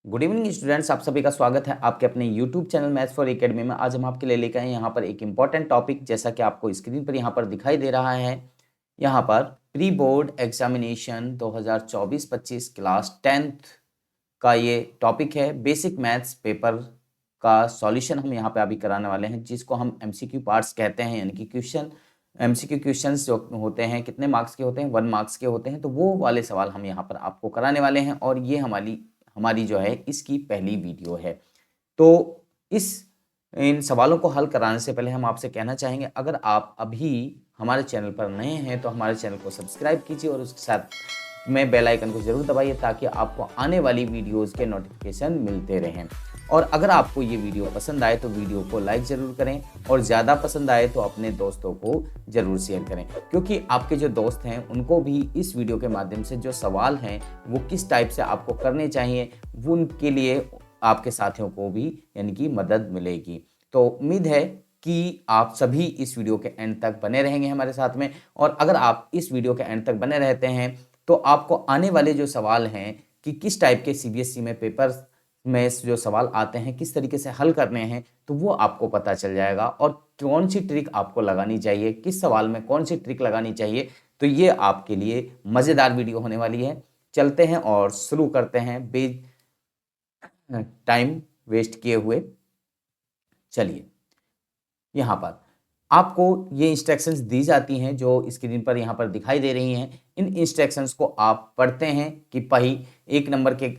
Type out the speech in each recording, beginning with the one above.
Good evening students, आप सभी का स्वागत है आपके अपने YouTube channel maths for academy में। आज हम आपके लिए लेकर आए यहाँ पर एक इम्पॉर्टेंट टॉपिक, जैसा कि आपको स्क्रीन पर यहाँ पर दिखाई दे रहा है। यहाँ पर pre board examination 2024-25 class 10th का ये टॉपिक है। बेसिक मैथ्स पेपर का सॉल्यूशन हम यहाँ पे अभी कराने वाले हैं, जिसको हम एमसीक्यू पार्ट्स कहते हैं, यानी कि क्वेश्चन एमसीक्यू क्वेश्चंस जो होते हैं कितने मार्क्स के होते हैं, 1 मार्क्स के होते हैं। तो वो वाले सवाल हम यहाँ पर आपको कराने वाले हैं और ये हमारी हमारी जो है इसकी पहली वीडियो है। तो इस इन सवालों को हल कराने से पहले हम आपसे कहना चाहेंगे, अगर आप अभी हमारे चैनल पर नए हैं तो हमारे चैनल को सब्सक्राइब कीजिए और उसके साथ में बेल आइकन को जरूर दबाइए, ताकि आपको आने वाली वीडियोस के नोटिफिकेशन मिलते रहें। और अगर आपको ये वीडियो पसंद आए तो वीडियो को लाइक ज़रूर करें, और ज़्यादा पसंद आए तो अपने दोस्तों को ज़रूर शेयर करें, क्योंकि आपके जो दोस्त हैं उनको भी इस वीडियो के माध्यम से जो सवाल हैं वो किस टाइप से आपको करने चाहिए, वो उनके लिए आपके साथियों को भी यानी कि मदद मिलेगी। तो उम्मीद है कि आप सभी इस वीडियो के एंड तक बने रहेंगे हमारे साथ में। और अगर आप इस वीडियो के एंड तक बने रहते हैं तो आपको आने वाले जो सवाल हैं कि किस टाइप के सीबीएसई में पेपर में जो सवाल आते हैं किस तरीके से हल करने हैं, तो वो आपको पता चल जाएगा। और कौन सी ट्रिक आपको लगानी चाहिए, किस सवाल में कौन सी ट्रिक लगानी चाहिए, तो ये आपके लिए मज़ेदार वीडियो होने वाली है। चलते हैं और शुरू करते हैं टाइम वेस्ट किए हुए। चलिए, यहाँ पर आपको ये इंस्ट्रक्शंस दी जाती हैं जो स्क्रीन पर यहाँ पर दिखाई दे रही हैं। इन इंस्ट्रक्शंस को आप पढ़ते हैं कि पही 1 नंबर के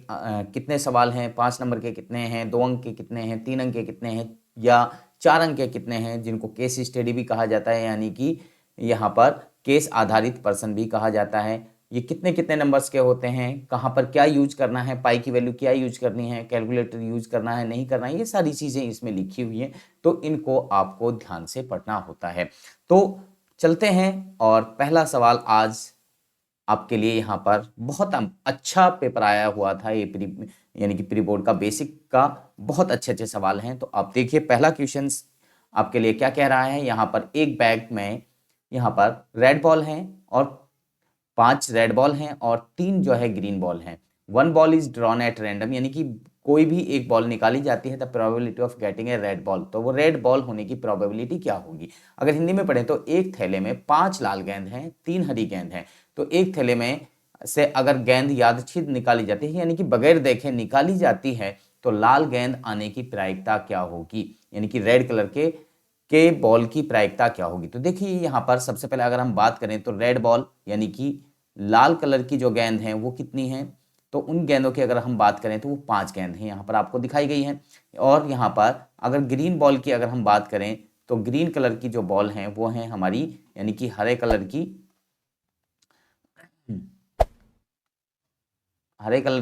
कितने सवाल हैं, 5 नंबर के कितने हैं, 2 अंक के कितने हैं, 3 अंक के कितने हैं, या 4 अंक के कितने हैं, जिनको केस स्टडी भी कहा जाता है, यानी कि यहाँ पर केस आधारित प्रश्न भी कहा जाता है। ये कितने कितने नंबर्स के होते हैं, कहाँ पर क्या यूज करना है, पाई की वैल्यू क्या यूज करनी है, कैलकुलेटर यूज करना है नहीं करना है, ये सारी चीज़ें इसमें लिखी हुई हैं। तो इनको आपको ध्यान से पढ़ना होता है। तो चलते हैं, और पहला सवाल आज आपके लिए यहाँ पर बहुत अच्छा पेपर आया हुआ था। ये यानी कि प्री बोर्ड का बेसिक का बहुत अच्छे अच्छे सवाल हैं। तो आप देखिए पहला क्वेश्चन आपके लिए क्या कह रहा है। यहाँ पर एक बैग में यहाँ पर रेड बॉल है और 5 रेड बॉल हैं और 3 जो है ग्रीन बॉल हैं। 1 ball is drawn at random, यानी कि कोई भी एक बॉल निकाली जाती है, the probability of getting a red ball. तो वो रेड बॉल होने की प्रोबेबिलिटी क्या होगी। अगर हिंदी में पढ़ें तो एक थैले में 5 लाल गेंद हैं, 3 हरी गेंद हैं। तो एक थैले में से अगर गेंद यादृच्छिक निकाली जाती है, यानी कि बगैर देखे निकाली जाती है, तो लाल गेंद आने की प्रायिकता क्या होगी, यानी कि रेड कलर के बॉल की प्रायिकता क्या होगी। तो देखिए यहाँ पर सबसे पहले अगर हम बात करें तो रेड बॉल यानी कि लाल कलर की जो गेंद हैं वो कितनी हैं, तो उन गेंदों की अगर हम बात करें तो वो 5 गेंद हैं, यहाँ पर आपको दिखाई गई हैं। और यहाँ पर अगर ग्रीन बॉल की अगर हम बात करें तो ग्रीन कलर की जो बॉल हैं वो हैं हमारी, यानी कि हरे कलर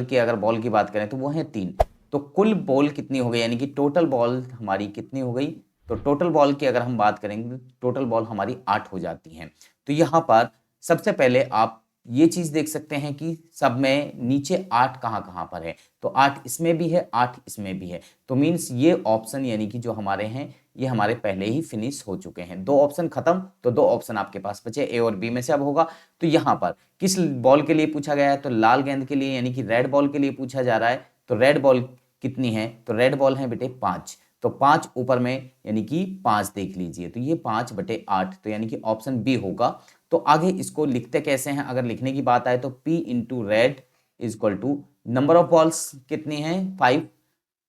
की अगर बॉल की बात करें तो वो हैं 3। तो कुल बॉल कितनी हो गई, यानी कि टोटल बॉल हमारी कितनी हो गई। तो टोटल बॉल की अगर हम बात करेंगे तो टोटल बॉल हमारी 8 हो जाती हैं। तो यहाँ पर सबसे पहले आप ये चीज देख सकते हैं कि सब में नीचे 8 कहाँ कहाँ पर है। तो 8 इसमें भी है, 8 इसमें भी है। तो मीन्स ये ऑप्शन यानी कि जो हमारे हैं ये हमारे पहले ही फिनिश हो चुके हैं। 2 ऑप्शन खत्म, तो 2 ऑप्शन आपके पास बचे, ए और बी में से अब होगा। तो यहाँ पर किस बॉल के लिए पूछा गया है, तो लाल गेंद के लिए, यानी कि रेड बॉल के लिए पूछा जा रहा है। तो रेड बॉल कितनी है, तो रेड बॉल है बेटे 5। तो 5 ऊपर में यानी कि 5 देख लीजिए, तो ये 5/8, तो यानी कि ऑप्शन बी होगा। तो आगे इसको लिखते कैसे हैं, अगर लिखने की बात आए तो P into red is equal to number of balls कितनी है 5,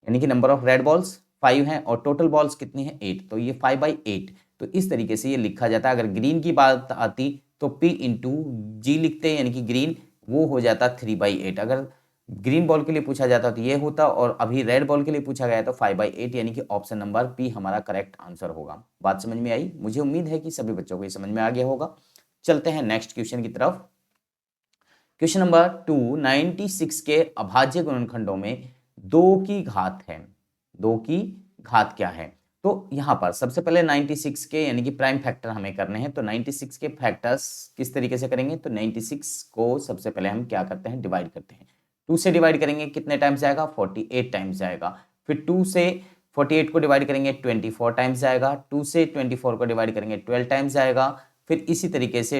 यानी कि नंबर ऑफ रेड बॉल्स 5 है, और टोटल बॉल्स कितनी है 8, तो ये 5/8। तो इस तरीके से ये लिखा जाता है। अगर ग्रीन की बात आती तो P इंटू जी लिखते हैं, यानी कि ग्रीन, वो हो जाता 3/8। अगर ग्रीन बॉल के लिए पूछा जाता तो ये होता, और अभी रेड बॉल के लिए पूछा गया तो 5/8, यानी कि ऑप्शन नंबर पी हमारा करेक्ट आंसर होगा। बात समझ में आई, मुझे उम्मीद है कि सभी बच्चों को ये समझ में आ गया होगा। चलते हैं नेक्स्ट क्वेश्चन की तरफ। क्वेश्चन नंबर 2, 96 के अभाज्य गुणनखंडों में 2 की घात है, 2 की घात क्या है। तो यहां पर सबसे पहले 96 के यानी कि प्राइम फैक्टर हमें करने हैं। तो 96 के फैक्टर्स किस तरीके से करेंगे, तो 96 को सबसे पहले हम क्या करते हैं, डिवाइड करते हैं। 2 से डिवाइड करेंगे कितने टाइम्स जाएगा, 48 टाइम्स जाएगा। फिर 2 से 48 को डिवाइड करेंगे 24 टाइम्स जाएगा। 2 से 24 को डिवाइड करेंगे 12 टाइम्स जाएगा। फिर इसी तरीके से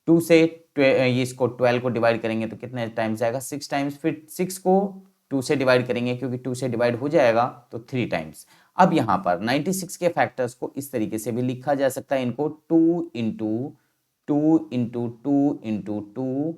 2 से ये इसको 12 को डिवाइड करेंगे तो कितने टाइम्स जाएगा, 6 टाइम्स। फिर 6 को 2 से डिवाइड करेंगे, क्योंकि 2 से डिवाइड हो जाएगा तो 3 टाइम्स। अब यहाँ पर 96 के फैक्टर्स को इस तरीके से भी लिखा जा सकता है, इनको 2 इंटू 2 इंटू 2 इंटू 2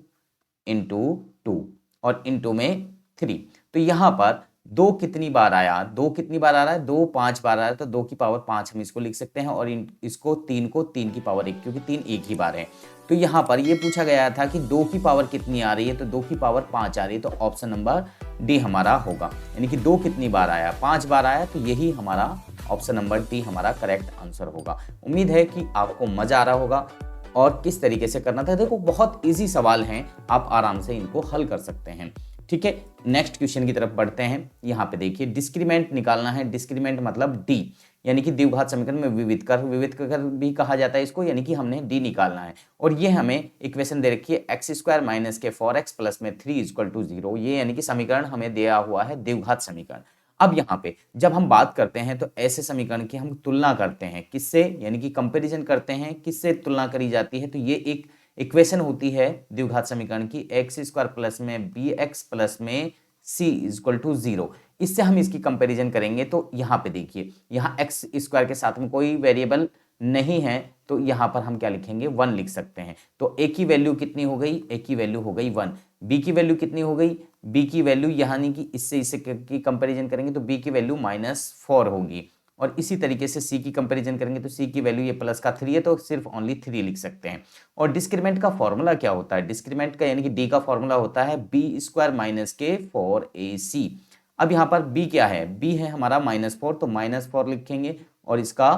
इंटू 2 और इंटू में 3। तो यहाँ पर 2 कितनी बार आया, 2 कितनी बार आ रहा है, 2 5 बार आ रहा है, तो 2 की पावर 5 हम इसको लिख सकते हैं, और इसको 3 को 3 की पावर 1, क्योंकि 3 एक ही बार है। तो यहाँ पर ये पूछा गया था कि 2 की पावर कितनी आ रही है, तो 2 की पावर 5 आ रही है, तो ऑप्शन नंबर डी हमारा होगा। यानी कि 2 कितनी बार आया, 5 बार आया, तो यही हमारा ऑप्शन नंबर डी हमारा करेक्ट आंसर होगा। उम्मीद है कि आपको मजा आ रहा होगा और किस तरीके से करना था। देखो बहुत इजी सवाल हैं, आप आराम से इनको हल कर सकते हैं। ठीक है, नेक्स्ट क्वेश्चन की तरफ बढ़ते हैं। यहाँ पे देखिए डिस्क्रीमेंट निकालना है। डिस्क्रीमेंट मतलब डी, यानी कि द्विघात समीकरण में विविध कर भी कहा जाता है इसको, यानी कि हमने डी निकालना है। और ये हमें इक्वेशन दे रखी है एक्स स्क्वायर माइनस के 4x प्लस में 3 इक्वल टू 0। ये यानी कि समीकरण हमें दिया हुआ है द्विघात समीकरण। अब यहाँ पे जब हम बात करते हैं तो ऐसे समीकरण की हम तुलना करते हैं किससे, यानी कि कंपैरिजन करते हैं, किससे तुलना करी जाती है, तो ये एक इक्वेशन होती है द्विघात समीकरण की, एक्स स्क्वायर प्लस में बी एक्स प्लस में सी इक्वल टू 0। इससे हम इसकी कंपैरिजन करेंगे। तो यहाँ पे देखिए, यहाँ एक्स स्क्वायर के साथ में कोई वेरिएबल नहीं है, तो यहाँ पर हम क्या लिखेंगे, 1 लिख सकते हैं। तो ए की वैल्यू कितनी हो गई, ए की वैल्यू हो गई 1। बी की वैल्यू कितनी हो गई, बी की वैल्यू यानी कि इससे की कंपैरिजन करेंगे तो बी की वैल्यू -4 होगी। और इसी तरीके से सी की कंपैरिजन करेंगे तो सी की वैल्यू ये प्लस का 3 है, तो सिर्फ ओनली 3 लिख सकते हैं। और डिस्क्रीमेंट का फॉर्मूला क्या होता है, डिस्क्रीमेंट का यानी कि डी का फॉर्मूला होता है बी स्क्वायर माइनस के 4ac। अब यहाँ पर बी क्या है, बी है हमारा -4, तो -4 लिखेंगे और इसका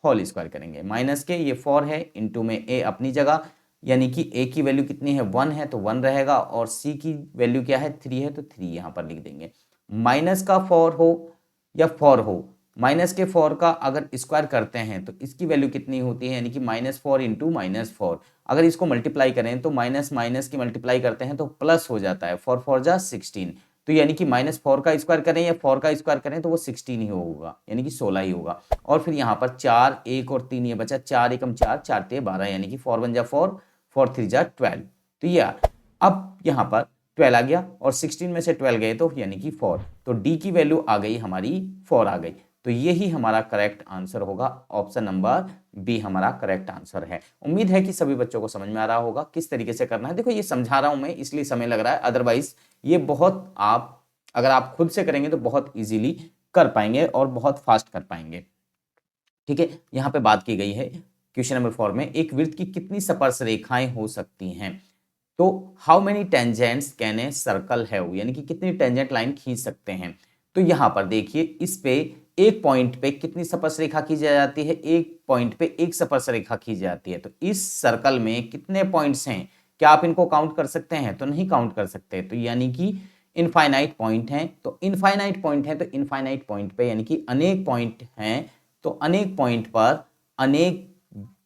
होल स्क्वायर करेंगे। माइनस के ये 4 है, इंटू में ए अपनी जगह, यानी कि ए की वैल्यू कितनी है 1 है, तो 1 रहेगा, और सी की वैल्यू क्या है 3 है, तो 3 यहाँ पर लिख देंगे। माइनस का 4 हो या 4 हो, माइनस के 4 का अगर स्क्वायर करते हैं तो इसकी वैल्यू कितनी होती है, यानी कि -4 इंटू -4। अगर इसको मल्टीप्लाई करें तो माइनस माइनस की मल्टीप्लाई करते हैं तो प्लस हो जाता है, 4 4 जा 16। तो यानी कि -4 का स्क्वायर करें या 4 का स्क्वायर करें तो वो 16 ही होगा, यानी कि 16 ही होगा। और फिर यहाँ पर 4 1 और 3 ये बचा, 4 एकम 4 4 ते 12, यानी कि 4 1 जा 4 4 3 जा 12। तो ये अब यहाँ पर 12 आ गया और 16 में से 12 गए तो यानी कि 4, तो डी की वैल्यू आ गई हमारी 4 आ गई। तो यही हमारा करेक्ट आंसर होगा, ऑप्शन नंबर बी हमारा करेक्ट आंसर है। उम्मीद है कि सभी बच्चों को समझ में आ रहा होगा किस तरीके से करना है। देखो ये समझा रहा हूं मैं इसलिए समय लग रहा है, अदरवाइज ये बहुत अगर आप खुद से करेंगे तो बहुत इजीली कर पाएंगे और बहुत फास्ट कर पाएंगे। ठीक है, यहाँ पे बात की गई है क्वेश्चन नंबर 4 में, एक वृत्त की कितनी स्पर्श रेखाएं हो सकती हैं। तो how many tangents can a circle have, यानी कि कितनी टेंजेंट लाइन खींच सकते हैं। तो यहाँ पर देखिए, इस पे एक पॉइंट पे कितनी स्पर्श रेखा खींची जाती है, एक पॉइंट पे एक स्पर्श रेखा खींची जाती है। तो इस सर्कल में कितने पॉइंट्स हैं, क्या आप इनको काउंट कर सकते हैं, तो नहीं काउंट कर सकते। तो यानी कि इनफाइनाइट पॉइंट हैं, तो इनफाइनाइट पॉइंट है, तो इनफाइनाइट पॉइंट पे यानी कि अनेक पॉइंट हैं, तो अनेक पॉइंट पर अनेक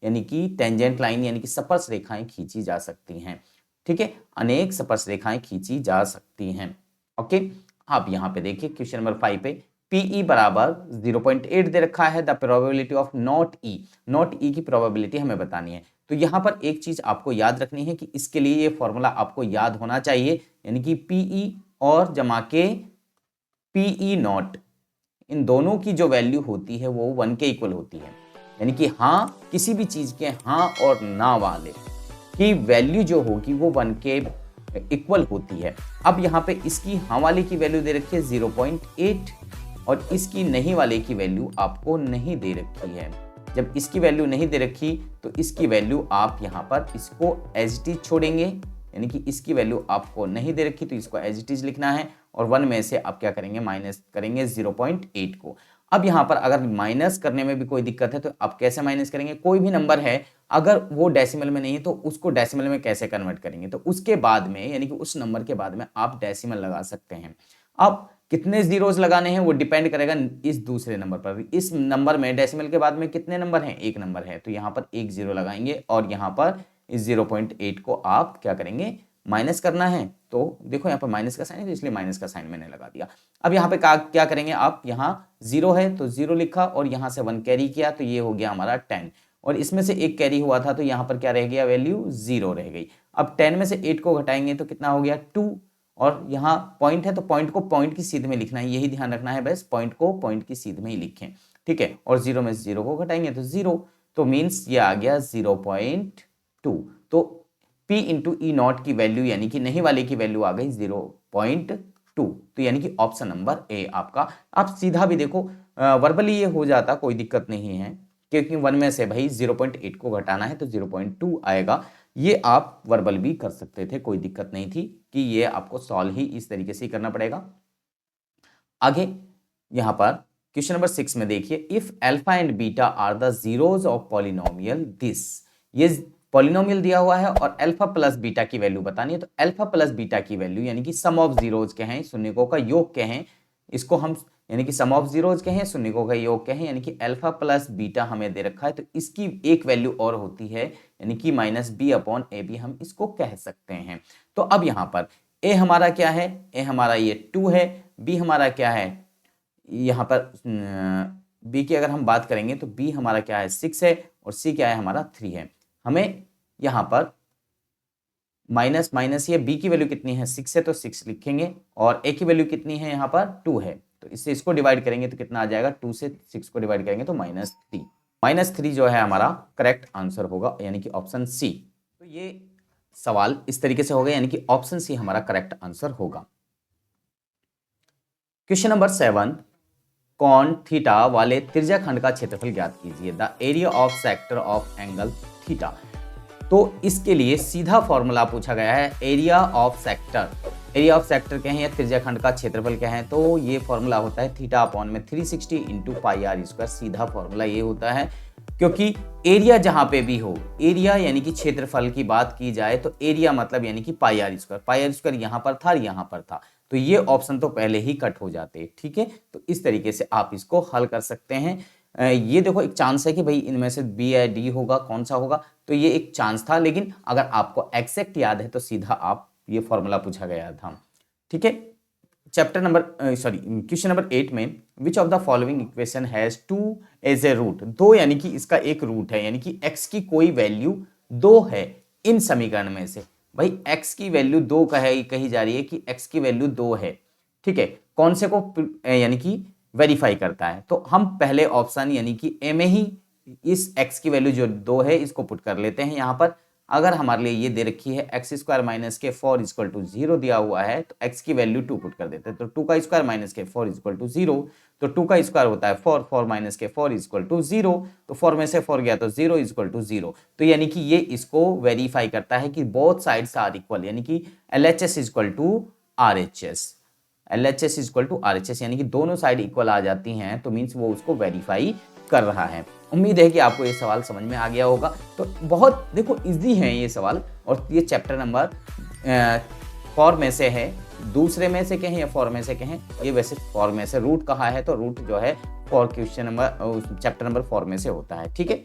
यानी कि टेंजेंट लाइन यानी कि स्पर्श रेखाएं खींची जा सकती हैं। ठीक है, अनेक स्पर्श रेखाएं खींची जा सकती हैं। ओके, आप यहाँ पे देखिए क्वेश्चन नंबर 5 पे PE बराबर 0.8 दे रखा है, द प्रोबेबिलिटी ऑफ नॉट ई की प्रोबेबिलिटी हमें बतानी है। तो यहाँ पर एक चीज आपको याद रखनी है कि इसके लिए ये फॉर्मूला आपको याद होना चाहिए, यानी कि PE और जमा के PE नॉट, इन दोनों की जो वैल्यू होती है वो 1 के इक्वल होती है। यानी कि हाँ, किसी भी चीज के हाँ और ना वाले की वैल्यू जो होगी वो 1 के इक्वल होती है। अब यहाँ पे इसकी हाँ वाले की वैल्यू दे रखी है 0.8 और इसकी नहीं वाले की वैल्यू आपको नहीं दे रखी है। जब इसकी वैल्यू नहीं दे रखी तो इसकी वैल्यू आप यहाँ पर इसको एज इट इज छोड़ेंगे, यानी कि इसकी वैल्यू आपको नहीं दे रखी तो इसको एज इट इज लिखना है, और 1 में से आप क्या करेंगे, माइनस करेंगे 0.8 को। अब यहाँ पर अगर माइनस करने में भी कोई दिक्कत है तो आप कैसे माइनस करेंगे, कोई भी नंबर है अगर वो डेसिमल में नहीं है तो उसको डेसिमल में कैसे कन्वर्ट करेंगे, तो उसके बाद में यानी कि उस नंबर के बाद में आप डेसिमल लगा सकते हैं। अब कितने जीरोस लगाने हैं वो डिपेंड करेगा इस दूसरे नंबर पर। इस नंबर में डेसिमल के बाद में कितने नंबर हैं, एक नंबर है, तो यहाँ पर एक जीरो लगाएंगे और यहाँ पर इस 0.8 को आप क्या करेंगे, माइनस करना है। तो देखो यहाँ पर माइनस का साइन है तो इसलिए माइनस का साइन मैंने लगा दिया। अब यहाँ पे क्या करेंगे आप, यहाँ 0 है तो 0 लिखा और यहाँ से 1 कैरी किया तो ये हो गया हमारा 10, और इसमें से एक कैरी हुआ था तो यहाँ पर क्या रह गया, वैल्यू 0 रह गई। अब 10 में से 8 को घटाएंगे तो कितना हो गया 2, और यहाँ पॉइंट है तो पॉइंट को पॉइंट की सीध में लिखना है, यही ध्यान रखना है बस, पॉइंट को पॉइंट की सीध में ही लिखें, ठीक है। और 0 में 0 को घटाएंगे तो 0, तो मीन्स ये आ गया 0.2। तो P इंटू ई नॉट की वैल्यू यानी कि नहीं वाले की वैल्यू आ गई 0.2, तो यानी कि ऑप्शन नंबर ए आपका। आप सीधा भी देखो, वर्बली ये हो जाता, कोई दिक्कत नहीं है, क्योंकि 1 में से भाई 0.8 को घटाना है तो 0.2 आएगा। ये आप वर्बल भी कर सकते थे, कोई दिक्कत नहीं थी कि ये आपको सॉल्व ही इस तरीके से ही करना पड़ेगा। आगे यहां पर क्वेश्चन नंबर 6 में देखिए, if alpha and beta are the zeros of polynomial this, ये पॉलिनोमियल दिया हुआ है और अल्फा प्लस बीटा की वैल्यू बतानी है, तो अल्फा प्लस बीटा की वैल्यू यानी कि सम ऑफ जीरोज के हैं, शून्यकों का योग के हैं, इसको हम यानी कि सम ऑफ जीरोज के हैं, शून्यकों का योग के हैं, यानी कि अल्फा प्लस बीटा हमें दे रखा है, तो इसकी एक वैल्यू और होती है यानी कि -b/ab हम इसको कह सकते हैं। तो अब यहां पर ए हमारा क्या है, ए हमारा ये 2 है, बी हमारा क्या है, यहाँ पर बी की अगर हम बात करेंगे तो बी हमारा क्या है 6 है, और सी क्या है हमारा 3 है। हमें यहाँ पर माइनस माइनस, ये बी की वैल्यू कितनी है 6 है तो 6 लिखेंगे, और ए की वैल्यू कितनी है यहाँ पर 2 है, तो इससे इसको डिवाइड करेंगे तो कितना आ जाएगा, 2 से 6 को डिवाइड करेंगे तो -3। -3 जो है हमारा करेक्ट आंसर होगा, यानी कि ऑप्शन सी। तो ये सवाल इस तरीके से हो गया, यानी कि ऑप्शन सी हमारा करेक्ट आंसर होगा। क्वेश्चन नंबर 7, कोण थीटा वाले त्रिज्याखंड का क्षेत्रफल ज्ञात कीजिए, the area of sector of angle theta. तो इसके लिए सीधा फॉर्मूला पूछा गया है, area of sector, area of sector क्या है या त्रिज्याखंड का क्षेत्रफल क्या है, तो ये फॉर्मूला होता है थीटा अपॉन में 360 इंटू पाई आर स्क्वायर, सीधा फॉर्मूला ये होता है। क्योंकि एरिया जहां पे भी हो, एरिया यानी कि क्षेत्रफल की बात की जाए तो एरिया मतलब यानी कि पाई आर स्क्वायर यहां पर था, यहां पर था, तो ये ऑप्शन तो पहले ही कट हो जाते, ठीक है। तो इस तरीके से आप इसको हल कर सकते हैं। ये देखो एक चांस है कि भाई इनमें से बी या डी होगा, कौन सा होगा, तो ये एक चांस था, लेकिन अगर आपको एग्जैक्ट याद है तो सीधा आप ये फॉर्मूला पूछा गया था, ठीक है। चैप्टर नंबर क्वेश्चन नंबर 8 में which of the following equation has 2 as a root, 2 यानी कि इसका एक रूट है, यानी कि x की कोई वैल्यू 2 है इन समीकरण में से। भाई x की वैल्यू 2 कही जा रही है कि x की वैल्यू 2 है, ठीक है। कौन से को यानी कि वेरीफाई करता है, तो हम पहले ऑप्शन यानी कि ए में ही इस x की वैल्यू जो 2 है इसको पुट कर लेते हैं। यहाँ पर अगर हमारे लिए ये दे रखी है x स्क्वायर माइनस के 4 इक्वल टू 0 दिया हुआ है, तो x की वैल्यू 2 पुट कर देते हैं, तो 2 का स्क्वायर माइनस के 4 इक्वल टू 0, तो 2 का स्क्वायर होता है 4, 4 माइनस के 4 इक्वल टू 0, तो 4 में से 4 गया तो 0 इक्वल टू 0, तो यानी कि ये इसको वेरीफाई करता है कि बोथ साइड्स आर इक्वल, यानी कि LHS equal to RHS, LHS equal to RHS, यानी कि दोनों साइड इक्वल आ जाती हैं, तो मीन्स वो उसको वेरीफाई कर रहा है। उम्मीद है कि आपको ये सवाल समझ में आ गया होगा। तो बहुत देखो इजी है ये सवाल, और ये चैप्टर नंबर 4 में से है, दूसरे में से कहें या 4 में से कहें, ये वैसे 4 में से रूट कहा है, तो रूट जो है 4 क्वेश्चन नंबर चैप्टर नंबर 4 में से होता है, ठीक है।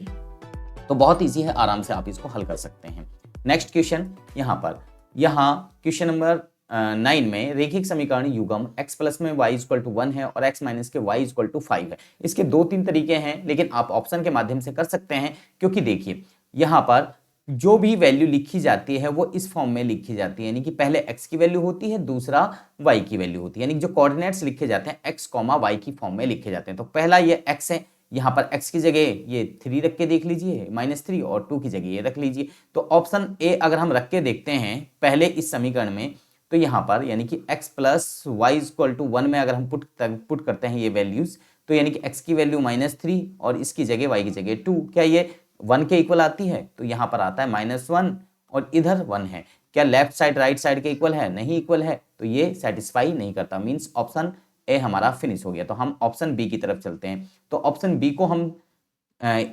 तो बहुत ईजी है, आराम से आप इसको हल कर सकते हैं। नेक्स्ट क्वेश्चन यहाँ पर, यहाँ क्वेश्चन नंबर 9 में रेखिक समीकरण युग्म x प्लस में y इक्वल टू 1 है और x माइनस के y इक्वल टू 5 है। इसके 2-3 तरीके हैं, लेकिन आप ऑप्शन के माध्यम से कर सकते हैं, क्योंकि देखिए यहाँ पर जो भी वैल्यू लिखी जाती है वो इस फॉर्म में लिखी जाती है, यानी कि पहले x की वैल्यू होती है, दूसरा y की वैल्यू होती है, यानी जो कोऑर्डिनेट्स लिखे जाते हैं x, y की फॉर्म में लिखे जाते हैं। तो पहला ये x है, यहाँ पर x की जगह ये 3 रख के देख लीजिए, -3, और 2 की जगह ये रख लीजिए। तो ऑप्शन ए अगर हम रख के देखते हैं पहले इस समीकरण में, तो यहाँ पर यानी कि x plus y equal to 1 में अगर हम पुट करते हैं ये वैल्यूज, तो यानी कि x की वैल्यू -3 और इसकी जगह y की जगह 2, क्या ये 1 के इक्वल आती है, तो यहाँ पर आता है -1 और इधर 1 है। क्या लेफ्ट साइड राइट साइड के इक्वल है, नहीं इक्वल है, तो ये सेटिस्फाई नहीं करता, मीन्स ऑप्शन ए हमारा फिनिश हो गया। तो हम ऑप्शन बी की तरफ चलते हैं, तो ऑप्शन बी को हम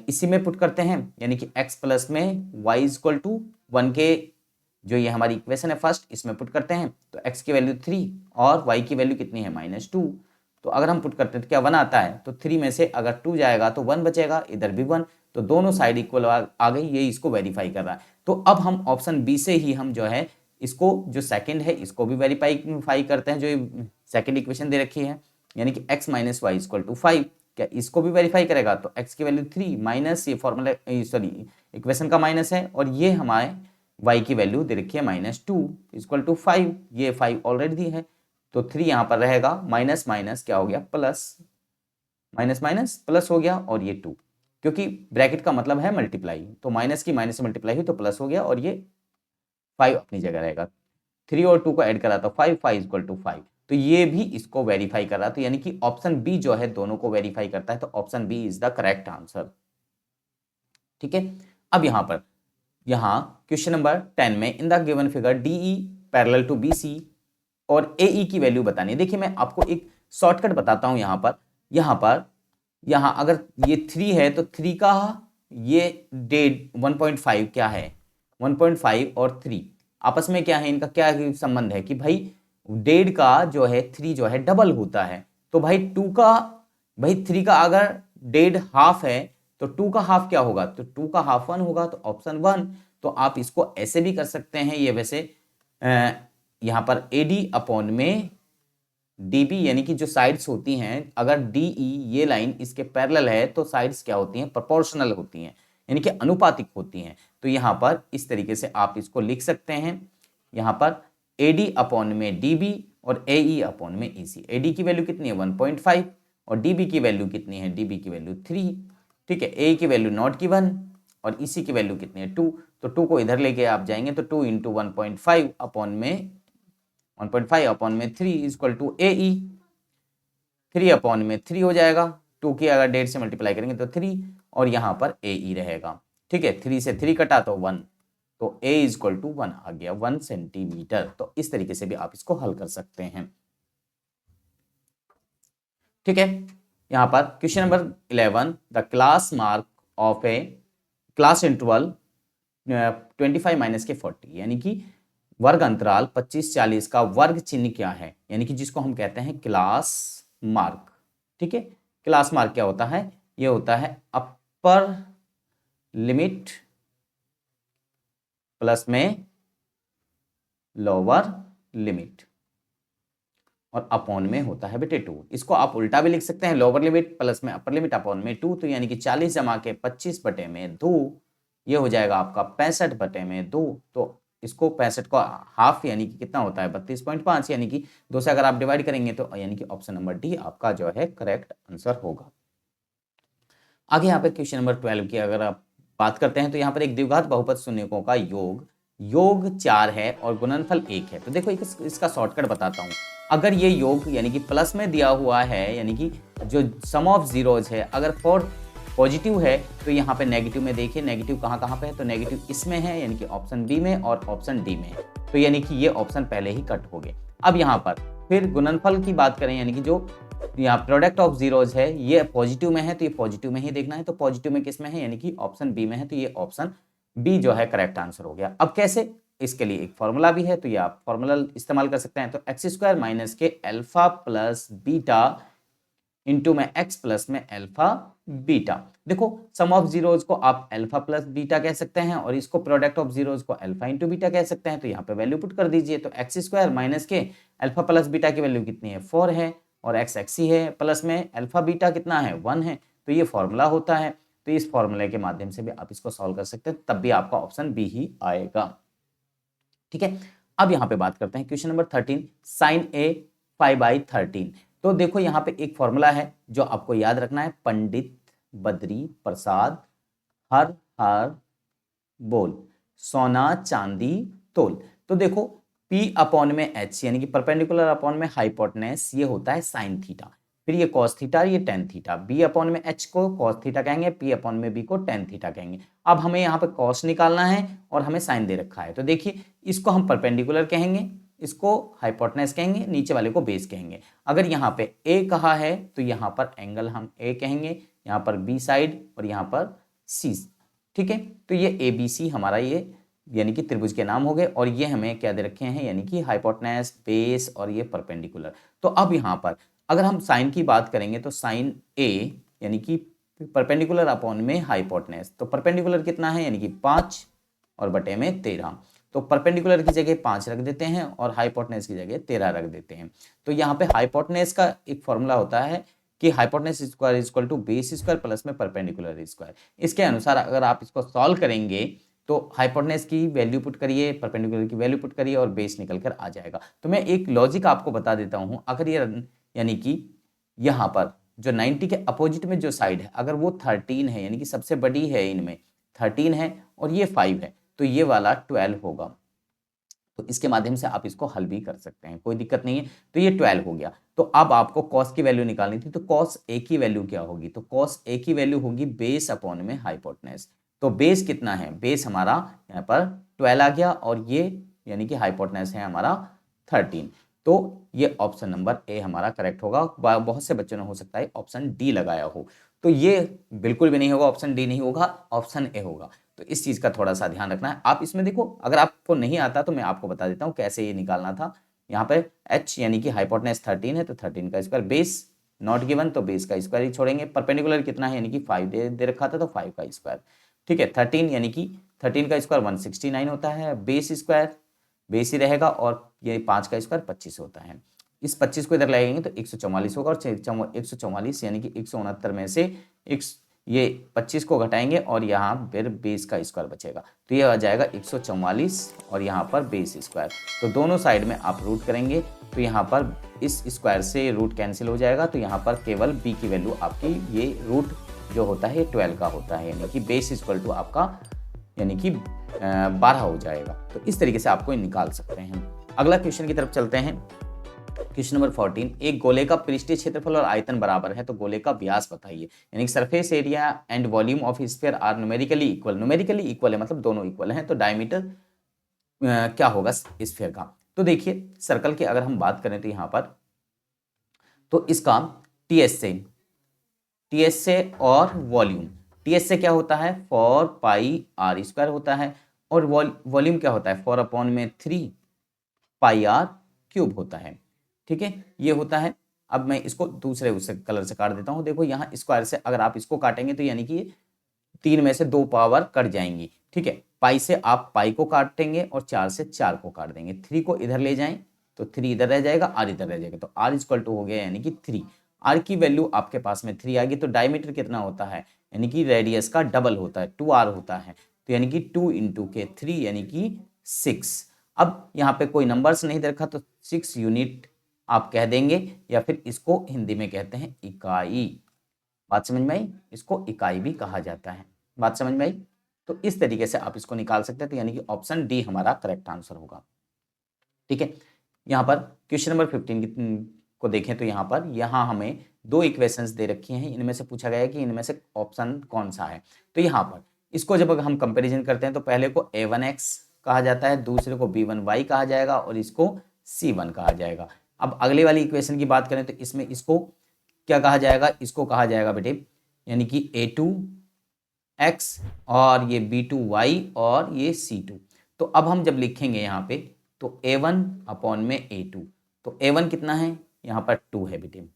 इसी में पुट करते हैं, यानी कि x प्लस में y इक्वल टू 1 के जो ये हमारी इक्वेशन है फर्स्ट, इसमें पुट करते हैं, तो x की वैल्यू 3 और y की वैल्यू कितनी है -2, तो अगर हम पुट करते हैं तो क्या 1 आता है, तो 3 में से अगर 2 जाएगा तो 1 बचेगा, इधर भी 1, तो दोनों साइड इक्वल आ गई, ये इसको वेरीफाई कर रहा है। तो अब हम ऑप्शन बी से ही हम जो है इसको जो सेकंड है इसको भी वेरीफाई करते हैं, जो सेकंड इक्वेशन दे रखी है, यानी कि x minus y equal to 5, क्या इसको भी वेरीफाई करेगा, तो x की वैल्यू 3 माइनस ये फॉर्मूला इक्वेशन का माइनस है, और ये हमारे y की वैल्यू दे रखी है -2 इक्वल टू 5, ये 5 ऑलरेडी दी है, तो 3 यहाँ पर रहेगा, माइनस माइनस क्या हो गया प्लस, माइनस माइनस प्लस हो गया, और ये 2, क्योंकि ब्रैकेट का मतलब है मल्टीप्लाई, तो माइनस की माइनस से मल्टीप्लाई हुई तो प्लस हो गया, और ये 5 अपनी जगह रहेगा। 3 और 2 को ऐड करा तो 5, 5 इक्वल टू 5, तो ये भी इसको वेरीफाई कर रहा, तो यानी कि ऑप्शन बी जो है दोनों को वेरीफाई करता है, तो option B is the correct answer. ठीक है, अब यहाँ क्वेश्चन नंबर 10 में in the given figure DE parallel to BC और एई की वैल्यू बतानी है। देखिए मैं आपको एक शॉर्टकट बताता हूं, यहाँ अगर ये 3 है तो 3 का ये डेड 1.5 क्या है, 1.5 और 3 आपस में क्या है, इनका क्या संबंध है कि भाई डेड का जो है 3 जो है डबल होता है, तो भाई 3 का अगर डेड हाफ है तो 2 का हाफ क्या होगा, तो 2 का हाफ 1 होगा, तो ऑप्शन 1। तो आप इसको ऐसे भी कर सकते हैं, ये वैसे यहां पर AD अपॉन में DB यानी कि जो साइड्स होती हैं, अगर DE ये लाइन इसके पैरेलल है तो साइड्स क्या होती हैं, प्रोपोर्शनल होती हैं, यानी कि अनुपातिक होती हैं। तो यहां पर इस तरीके से आप इसको लिख सकते हैं, यहां पर AD अपॉन में DB और AE अपॉन में EC। AD की वैल्यू कितनी है 1.5 और DB की वैल्यू कितनी है, DB की वैल्यू 3। ठीक है, AE की वैल्यू नॉट गिवन और EC की वैल्यू कितनी है 2, तो 2 को इधर लेके आप जाएंगे तो 2 इंटू 1.5 अपॉन में 1.5 अपॉन में 3 इक्वल टू AE, 3 अपॉन में 3 हो जाएगा, 2 की अगर 1.5 से मल्टीप्लाई करेंगे तो 3 और यहाँ पर AE रहेगा। ठीक है, 3 से 3 कटा तो 1, तो A इक्वल टू 1 आ गया, 1 सेंटीमीटर। तो इस तरीके से भी आप इसको हल कर सकते हैं। ठीक है, यहाँ पर question number 11 the class mark of A class interval 25 minus के 40 यानी कि वर्ग अंतराल 25-40 का वर्ग चिन्ह क्या है, यानी कि जिसको हम कहते हैं क्लास मार्क। ठीक है, क्लास मार्क क्या होता है, ये होता है अपर लिमिट प्लस में लोअर लिमिट और अपॉन में होता है बेटे 2। इसको आप उल्टा भी लिख सकते हैं, लोअर लिमिट प्लस में अपर लिमिट अपॉन में 2, तो यानी कि 40 जमा के 25 बटे में 2, ये हो जाएगा आपका 65 बटे में 2। तो इसको 65 को हाफ यानी कि कितना होता है 32.5, यानी कि 2 से अगर आप डिवाइड करेंगे तो यानी कि ऑप्शन नंबर डी आपका जो है करेक्ट आंसर होगा। आगे यहाँ पे क्वेश्चन नंबर 12 की अगर आप बात करते हैं तो यहाँ पर एक द्विघात बहुपद शून्यकों का योग 4 है और गुणनफल 1 है। तो देखो इसका शॉर्टकट बताता हूँ। अगर ये योग यानी कि प्लस में दिया हुआ है, यानी कि जो सम ऑफ जीरोज है अगर 4 पॉजिटिव है तो यहाँ पे नेगेटिव में देखिए, नेगेटिव कहाँ कहाँ पे है, तो नेगेटिव इसमें है यानी कि ऑप्शन बी में और ऑप्शन डी में है, तो यानी कि ये ऑप्शन पहले ही कट हो गए। अब यहाँ पर फिर गुणनफल की बात करें, यानी कि जो यहाँ प्रोडक्ट ऑफ जीरोज है ये पॉजिटिव में है तो ये पॉजिटिव में ही देखना है, तो पॉजिटिव में किस में है, यानी कि ऑप्शन बी में है, तो ये ऑप्शन बी जो है करेक्ट आंसर हो गया। अब कैसे, इसके लिए एक फॉर्मूला भी है, तो ये आप फॉर्मूला इस्तेमाल कर सकते हैं। तो एक्स स्क्वायर माइनस के अल्फा प्लस बीटा इंटू में एक्स प्लस में अल्फा बीटा। देखो सम ऑफ जीरोज को आप अल्फा प्लस बीटा कह सकते हैं और इसको प्रोडक्ट ऑफ जीरोज को अल्फा इंटू बीटा कह सकते हैं। तो यहाँ पे वैल्यू पुट कर दीजिए, तो एक्स स्क्वायर माइनस के अल्फा प्लस बीटा की वैल्यू कितनी है 4 है और एक्स एक्स ही है, प्लस में अल्फा बीटा कितना है 1 है, तो ये फॉर्मूला होता है। तो इस फॉर्मूले के माध्यम से भी आप इसको सॉल्व कर सकते हैं, तब भी आपका ऑप्शन बी ही आएगा। ठीक है, अब यहाँ पे बात करते हैं क्वेश्चन नंबर 13 साइन ए 5/13। तो देखो यहाँ पे एक फॉर्मूला है जो आपको याद रखना है, पंडित बद्री प्रसाद हर हर बोल सोना चांदी तोल। तो देखो P अपॉन में H यानी कि परपेंडिकुलर अपॉन में हाइपोटेनस, ये होता है साइन थीटा, फिर ये कॉस थीटा, ये टेन थीटा। B अपॉन में H को कॉस थीटा कहेंगे, P अपॉन में B को टेन थीटा कहेंगे। अब हमें यहाँ पे कॉस निकालना है और हमें साइन दे रखा है, तो देखिए इसको हम परपेंडिकुलर कहेंगे, इसको हाइपोटेनस कहेंगे, नीचे वाले को बेस कहेंगे। अगर यहाँ पे A कहा है तो यहाँ पर एंगल हम A कहेंगे, यहाँ पर B साइड और यहाँ पर C। ठीक है, तो ये ABC हमारा ये यानी कि त्रिभुज के नाम हो गए, और ये हमें क्या दे रखे हैं, यानी कि हाइपोटेनस, बेस और ये परपेंडिकुलर। तो अब यहाँ पर अगर हम साइन की बात करेंगे तो साइन A यानी कि परपेंडिकुलर अपॉन में हाइपोटेनस, तो परपेंडिकुलर कितना है यानी कि 5 और बटे में 13, तो परपेंडिकुलर की जगह 5 रख देते हैं और हाइपोटेनस की जगह 13 रख देते हैं। तो यहाँ पे हाइपोटेनस का एक फॉर्मूला होता है कि hypotenuse square equal to base square plus में परपेंडिकुलर स्क्वायर। इसके अनुसार अगर आप इसको सॉल्व करेंगे तो हाइपोटेनस की वैल्यू पुट करिए, परपेंडिकुलर की वैल्यू पुट करिए और बेस निकल कर आ जाएगा। तो मैं एक लॉजिक आपको बता देता हूँ, अगर ये यानी कि यहाँ पर जो 90 के अपोजिट में जो साइड है अगर वो 13 है, यानी कि सबसे बड़ी है, इनमें 13 है और ये 5 है, तो ये वाला 12 होगा। तो इसके माध्यम से आप इसको हल भी कर सकते हैं, कोई दिक्कत नहीं है। तो ये 12 हो गया। तो अब आपको कॉस की वैल्यू निकालनी थी, तो कॉस ए की वैल्यू क्या होगी? तो कॉस ए की वैल्यू होगी बेस अपॉन में हाइपोटेनस। तो बेस कितना है? बेस हमारा यहाँ पर 12 आ गया और ये यानी कि हाइपोटेनस है हमारा 13। तो ये ऑप्शन नंबर ए हमारा करेक्ट होगा। बहुत से बच्चों ने हो सकता है ऑप्शन डी लगाया हो, तो ये बिल्कुल भी नहीं होगा, ऑप्शन डी नहीं होगा, ऑप्शन ए होगा। तो इस चीज का थोड़ा सा ध्यान रखना है। आप इसमें देखो, अगर आपको नहीं आता तो मैं आपको बता देता हूँ कैसे ये निकालना था। यहाँ पे h यानी कि हाइपोटेनस 13 है, तो 13 का स्क्वायर, बेस नॉट गिवन तो बेस का स्क्वायर ही छोड़ेंगे, परपेंडिकुलर कितना है यानी कि 5 दे रखा था तो 5 का स्क्वायर। ठीक है, 13 यानी कि 13 का स्क्वायर 169 होता है, बेस स्क्वायर बेस ही रहेगा और ये 5 का स्क्वायर 25 होता है। इस 25 को इधर लगाएंगे तो 144 होगा और 144 यानी कि 169 में से ये 25 को घटाएंगे और यहाँ फिर बेस का स्क्वायर बचेगा, तो ये आ जाएगा 144 और यहाँ पर बेस स्क्वायर। तो दोनों साइड में आप रूट करेंगे तो यहाँ पर इस स्क्वायर से रूट कैंसिल हो जाएगा, तो यहाँ पर केवल बी की वैल्यू आपकी ये रूट जो होता है 12 का होता है, यानी कि बेस इक्वल टू आपका यानी कि 12 हो जाएगा। तो इस तरीके से आपको निकाल सकते हैं। अगला क्वेश्चन की तरफ चलते हैं। क्वेश्चन नंबर 14, एक गोले का पृष्ठीय क्षेत्रफल और आयतन बराबर है तो गोले का व्यास बताइए। यानी कि surface area and volume of sphere are numerically equal. Numerically equal है मतलब दोनों इक्वल हैं, तो डायमीटर क्या होगा स्फीयर का? तो देखिए सर्कल की अगर हम बात करें तो यहाँ पर तो इसका टीएस से और वॉल्यूम, टीएस से क्या होता है 4 पाई आर स्क्वायर होता है और वॉल्यूम क्या होता है 4 अपॉन में 3 पाई आर क्यूब होता है। ठीक है, ये होता है। अब मैं इसको दूसरे उससे कलर से काट देता हूँ। देखो यहाँ स्क्वायर से अगर आप इसको काटेंगे तो यानी कि 3 में से 2 पावर कट जाएंगी। ठीक है, पाई से आप पाई को काटेंगे और 4 से 4 को काट देंगे। 3 को इधर ले जाएं तो 3 इधर रह जाएगा, आर इधर रह जाएगा, तो आर इक्वल टू हो गया यानी कि 3। आर की वैल्यू आपके पास में 3 आ गई। तो डायमीटर कितना होता है यानी कि रेडियस का डबल होता है, 2r होता है, तो यानी कि 2 इंटू के 3 यानी कि 6। अब यहाँ पे कोई नंबर्स नहीं रखा तो 6 यूनिट आप कह देंगे या फिर इसको हिंदी में कहते हैं इकाई। बात समझ में आई? इसको इकाई भी कहा जाता है। बात समझ में आई? तो इस तरीके से आप इसको निकाल सकते हैं, तो यानी कि ऑप्शन डी हमारा करेक्ट आंसर होगा। ठीक है, यहाँ पर क्वेश्चन नंबर 15 को देखें तो यहाँ हमें 2 इक्वेशंस दे रखी हैं। इनमें से पूछा गया है कि इनमें से ऑप्शन कौन सा है। तो यहाँ पर इसको जब हम कंपैरिजन करते हैं तो पहले को a1x कहा जाता है, दूसरे को b1y कहा जाएगा और इसको c1 कहा जाएगा। अब अगले वाली इक्वेशन की बात करें तो इसमें इसको क्या कहा जाएगा? इसको कहा जाएगा बेटे यानी कि a2x और ये b2y और ये c2। तो अब हम जब लिखेंगे यहाँ पे तो a1 अपॉन में a2, तो a1 कितना है यहाँ पर 2 है बेटे।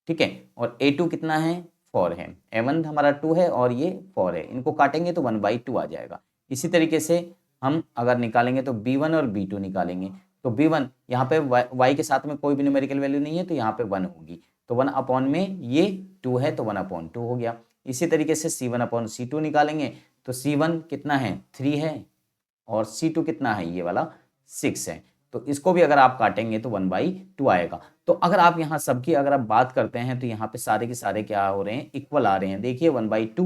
ठीक है, और a2 कितना है 4 है। a1 हमारा 2 है और ये 4 है, इनको काटेंगे तो 1/2 आ जाएगा। इसी तरीके से हम अगर निकालेंगे तो b1 और b2 निकालेंगे तो b1 यहाँ पे y के साथ में कोई भी न्यूमेरिकल वैल्यू नहीं है तो यहाँ पे 1 होगी, तो 1 अपॉन में ये 2 है तो 1/2 हो गया। इसी तरीके से c1 अपॉन c2 निकालेंगे तो c1 कितना है 3 है और c2 कितना है ये वाला 6 है, तो इसको भी अगर आप काटेंगे तो 1/2 आएगा। तो अगर आप यहाँ सबकी अगर आप बात करते हैं तो यहाँ पे सारे के सारे क्या हो रहे हैं इक्वल आ रहे हैं। देखिए 1/2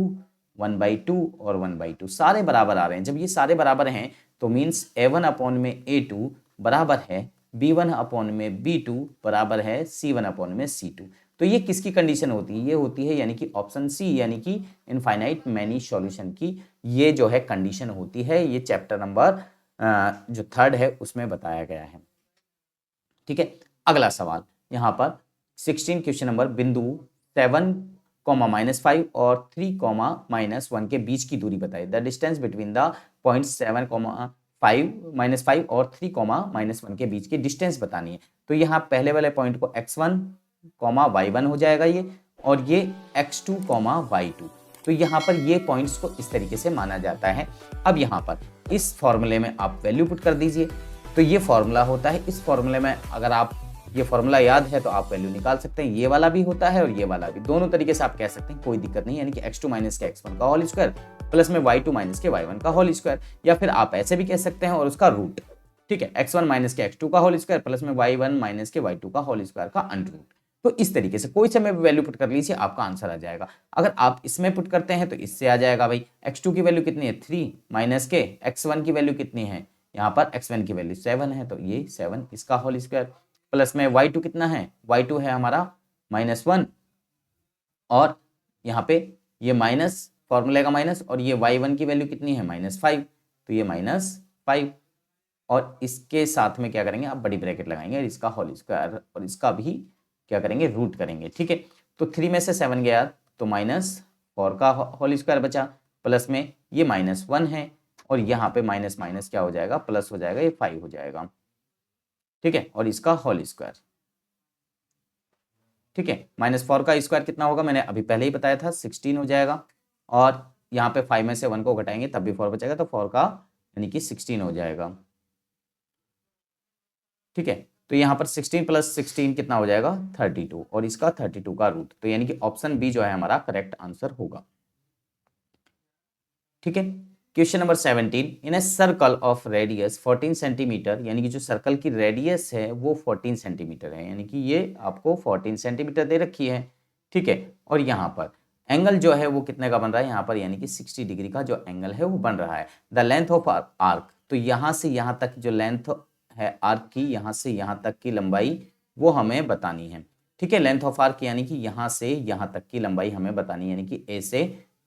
1/2 और 1/2 सारे बराबर आ रहे हैं। जब ये सारे बराबर हैं तो मीन्स a1 अपॉन में a2 बराबर है b1 अपॉन में b2 बराबर है c1 अपॉन में c2। तो ये किसकी कंडीशन होती है? ये होती है यानी कि ऑप्शन सी यानी कि इनफाइनाइट मैनी सॉल्यूशन की ये जो है कंडीशन होती है। ये चैप्टर नंबर जो 3 है उसमें बताया गया है। ठीक है, अगला सवाल यहाँ पर 16 क्वेश्चन नंबर बिंदु 7, -5 और 3, -1 के बीच की दूरी बताइए। The distance between the point 7, -5 और 3, -1 के बीच की डिस्टेंस बतानी है। तो यहाँ पहले वाले पॉइंट को x1, y1 हो जाएगा ये, और ये x2, y2। तो यहाँ पर ये पॉइंट्स को इस तरीके से माना जाता है। अब यहाँ पर इस फॉर्मूले में आप वैल्यू पुट कर दीजिए। तो ये फॉर्मूला होता है, इस फॉर्मूले में अगर आप ये फॉर्मूला याद है तो आप वैल्यू निकाल सकते हैं। ये वाला भी होता है और ये वाला भी, दोनों तरीके से आप कह सकते हैं, कोई दिक्कत नहीं। यानी कि x2 माइनस के x1 का होल स्क्वायर प्लस में y2 माइनस के y1 का होल स्क्वायर, या फिर आप ऐसे भी कह सकते हैं और उसका रूट, ठीक है, x1 माइनस के x2 का होल स्क्वायर प्लस में y1 माइनस के y2 का होल स्क्वायर का अंडर रूट। तो इस तरीके से कोई से में वैल्यू पुट कर लीजिए, आपका आंसर आ जाएगा। अगर आप इसमें पुट करते हैं तो इससे आ जाएगा भाई, x2 की वैल्यू कितनी है 3 माइनस के x1 की वैल्यू कितनी है, यहाँ पर x1 की वैल्यू 7 है, तो ये 7 इसका होल स्क्वायर प्लस में y2 कितना है, y2 है हमारा -1, और यहाँ पे ये माइनस, फॉर्मूले का माइनस, और ये y1 की वैल्यू कितनी है -5, तो ये -5, और इसके साथ में क्या करेंगे आप बड़ी ब्रैकेट लगाएंगे और इसका होल स्क्वायर और इसका भी क्या करेंगे रूट करेंगे, ठीक है। तो 3 में से 7 गया तो -4 का होल स्क्वायर बचा, प्लस में ये -1 है, और यहाँ पे माइनस माइनस क्या हो जाएगा, प्लस हो जाएगा, ये 5 हो जाएगा, ठीक है, और इसका होल स्क्वायर, ठीक है। -4 का स्क्वायर कितना होगा, मैंने अभी पहले ही बताया था 16 हो जाएगा, और यहाँ पे 5 में से 1 को घटाएंगे तब भी 4 बचेगा, तो 4 का यानी कि 16 हो जाएगा, ठीक है। तो यहाँ पर 16 प्लस 16 कितना हो जाएगा 32, और इसका 32 का रूट, तो यानी कि ऑप्शन बी जो है हमारा करेक्ट आंसर होगा, ठीक है। Question number 17, in a circle of radius 14 centimetre, यानी कि जो सर्कल की रेडियस है वो 14 सेंटीमीटर है, यानी कि ये आपको 14 सेंटीमीटर दे रखी है, ठीक है। और यहाँ पर एंगल जो है वो कितने का बन रहा है, यहाँ पर यानी कि 60 डिग्री का जो एंगल है वो बन रहा है। द लेंथ ऑफ आर्क, तो यहाँ से यहाँ तक जो लेंथ है आर्क की, यहाँ से यहाँ तक की लंबाई वो हमें बतानी है, ठीक है। लेंथ ऑफ आर्क यानी कि यहाँ से यहाँ तक की लंबाई हमें बतानी है, यानी कि ए से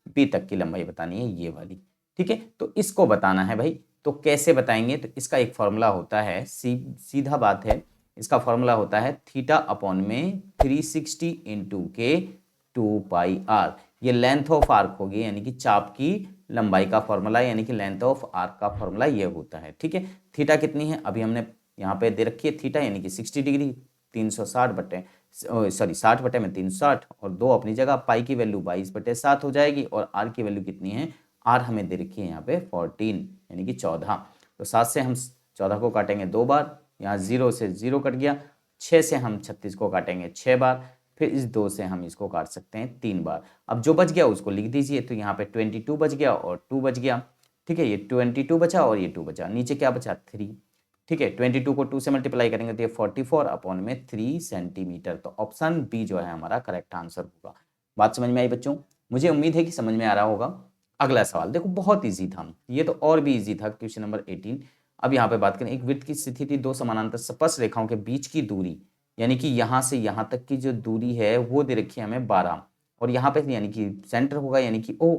बी तक की लंबाई बतानी है, ये वाली, ठीक है। तो इसको बताना है भाई, तो कैसे बताएंगे, तो इसका एक फॉर्मूला होता है, सीधा बात है, इसका फॉर्मूला होता है थीटा अपॉन में 360 इंटू के 2πr, ये लेंथ ऑफ आर्क होगी, यानी कि चाप की लंबाई का फॉर्मूला, यानी कि लेंथ ऑफ आर्क का फॉर्मूला ये होता है, ठीक है। थीटा कितनी है अभी हमने यहाँ पे दे रखी है, थीटा यानी कि 60 डिग्री, 360 बटे सॉरी 60 बटे में 360, और 2 अपनी जगह, पाई की वैल्यू 22/7 हो जाएगी, और आर की वैल्यू कितनी है, आर हमें दे रखी है यहाँ पे 14 यानी कि 14, तो 7 से हम 14 को काटेंगे 2 बार, यहाँ 0 से 0 कट गया, 6 से हम 36 को काटेंगे 6 बार, फिर इस 2 से हम इसको काट सकते हैं 3 बार। अब जो बच गया उसको लिख दीजिए, तो यहाँ पे 22 बच गया और 2 बच गया, ठीक है, ये 22 बचा और ये 2 बचा, नीचे क्या बचा 3, ठीक है। 22 को 2 से मल्टीप्लाई करेंगे तो ये 44 अपॉन में 3 सेंटीमीटर, तो ऑप्शन बी जो है हमारा करेक्ट आंसर होगा। बात समझ में आई बच्चों, मुझे उम्मीद है कि समझ में आ रहा होगा। अगला सवाल देखो, बहुत इजी था ये, तो और भी इजी था, क्वेश्चन नंबर 18। अब यहाँ पे बात करें, एक वृत्त की स्थिति 2 समानांतर स्पर्श रेखाओं के बीच की दूरी, यानी कि यहाँ से यहाँ तक की जो दूरी है वो दे रखी है हमें 12, और यहाँ पे यानी कि सेंटर होगा, यानी कि ओ,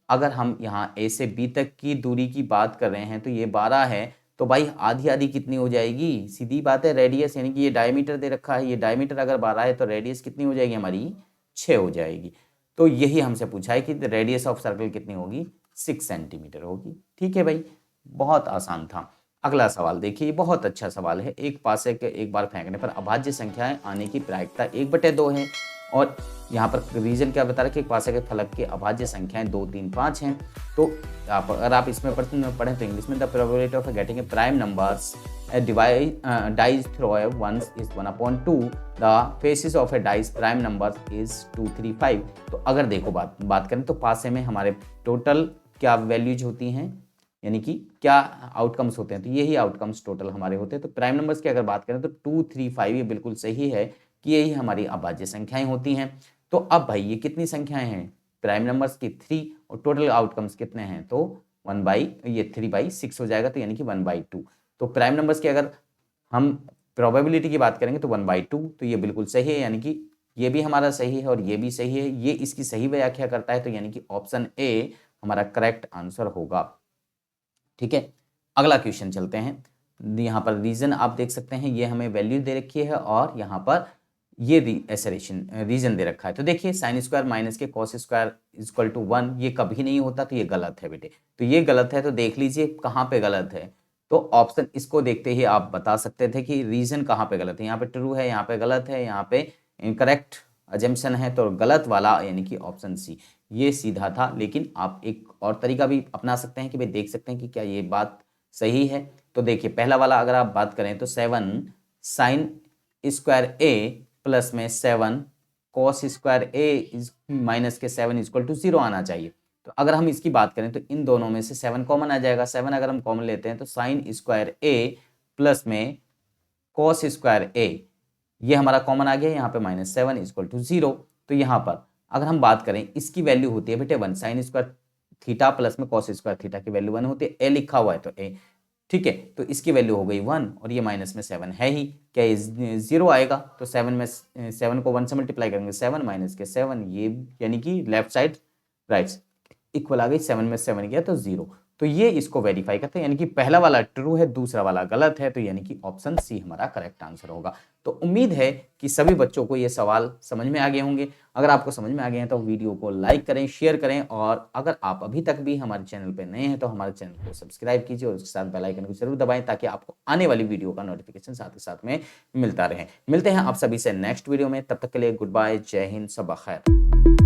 अगर हम यहाँ ए से बी तक की दूरी की बात कर रहे हैं तो ये 12 है, तो भाई आधी आधी कितनी हो जाएगी, सीधी बात है, रेडियस यानी कि ये डायमीटर दे रखा है, ये डायमीटर अगर 12 है तो रेडियस कितनी हो जाएगी हमारी 6 हो जाएगी। तो यही हमसे पूछा है कि रेडियस ऑफ सर्कल कितनी होगी, 6 सेंटीमीटर होगी, ठीक है भाई, बहुत आसान था। अगला सवाल देखिए, बहुत अच्छा सवाल है, एक पासे के एक बार फेंकने पर अभाज्य संख्याएं आने की प्रायिकता 1/2 है, और यहाँ पर रीजन क्या बता रहा है कि एक पासे के फलक के अभाज्य संख्याएं 2, 3, 5 हैं। तो अगर आप इसमें पढ़ें तो इंग्लिश में the probability of getting a prime numbers dice through a ones is 1/2, the faces of a dice prime number is 2, 3, 5। तो अगर देखो बात करें तो पासे में हमारे टोटल क्या वैल्यूज होती हैं, यानी कि क्या आउटकम्स होते हैं, तो यही आउटकम्स टोटल हमारे होते हैं। तो प्राइम नंबर्स की अगर बात करें तो 2, 3, 5 ये बिल्कुल सही है कि यही हमारी अभाज्य संख्याएं होती हैं। तो अब भाई ये कितनी संख्याएं हैं, प्राइम नंबर्स की 3, और टोटल आउटकम्स कितने हैं, तो 3/6 हो जाएगा, तो यानी कि 1/2। तो प्राइम नंबर्स की अगर हम प्रोबेबिलिटी की बात करेंगे तो 1/2, तो ये बिल्कुल सही है, यानी कि ये भी हमारा सही है और ये भी सही है, ये इसकी सही व्याख्या करता है, तो यानी कि ऑप्शन ए हमारा करेक्ट आंसर होगा, ठीक है। अगला क्वेश्चन चलते हैं, यहाँ पर रीजन आप देख सकते हैं, ये हमें वैल्यू दे रखी है और यहाँ पर ये रीजन दे रखा है। तो देखिए साइन स्क्वायर माइनस के कॉस स्क्वायर इक्वल टू 1, ये कभी नहीं होता, तो ये गलत है बेटे, तो ये गलत है, तो देख लीजिए कहाँ पे गलत है, तो ऑप्शन इसको देखते ही आप बता सकते थे कि रीजन कहाँ पे गलत है, यहाँ पे ट्रू है, यहाँ पे गलत है, यहाँ पे इनकरेक्ट अजम्पशन है, तो गलत वाला यानी कि ऑप्शन सी ये सीधा था। लेकिन आप एक और तरीका भी अपना सकते हैं कि भाई देख सकते हैं कि क्या ये बात सही है। तो देखिए पहला वाला अगर आप बात करें तो 7 साइन स्क्वायर ए प्लस में 7 कॉस स्क्वायर ए माइनस के 7 इक्वल टू 0 आना चाहिए। तो अगर हम इसकी बात करें तो इन दोनों में से 7 कॉमन आ जाएगा। 7 अगर हम कॉमन लेते हैं तो साइन स्क्वायर ए प्लस में कॉस स्क्वायर ए, ये हमारा कॉमन आ गया, यहाँ पे -7 इक्वल टू 0। तो यहाँ पर अगर हम बात करें इसकी वैल्यू होती है बेटे 1, साइन स्क्वायर थीटा प्लस में कॉस स्क्वायर थीटा की वैल्यू 1 होती है। ए लिखा हुआ है तो ए, ठीक है, तो इसकी वैल्यू हो गई 1 और ये माइनस में 7 है ही, क्या ये 0 आएगा? तो 7 में 7 को 1 से मल्टीप्लाई करेंगे 7 माइनस के 7, ये यानी कि लेफ्ट साइड राइट इक्वल आ गई, 7 में 7 गया तो 0। तो ये इसको वेरीफाई करते हैं, यानी कि पहला वाला ट्रू है, दूसरा वाला गलत है, तो यानी कि ऑप्शन सी हमारा करेक्ट आंसर होगा। तो उम्मीद है कि सभी बच्चों को ये सवाल समझ में आ गए होंगे। अगर आपको समझ में आ गए हैं तो वीडियो को लाइक करें, शेयर करें, और अगर आप अभी तक भी हमारे चैनल पर नए हैं तो हमारे चैनल को सब्सक्राइब कीजिए और उसके साथ बेल आइकन को जरूर दबाएं ताकि आपको आने वाली वीडियो का नोटिफिकेशन साथ ही साथ में मिलता रहे। मिलते हैं आप सभी से नेक्स्ट वीडियो में, तब तक के लिए गुड बाय, जय हिंद, सबा खैर।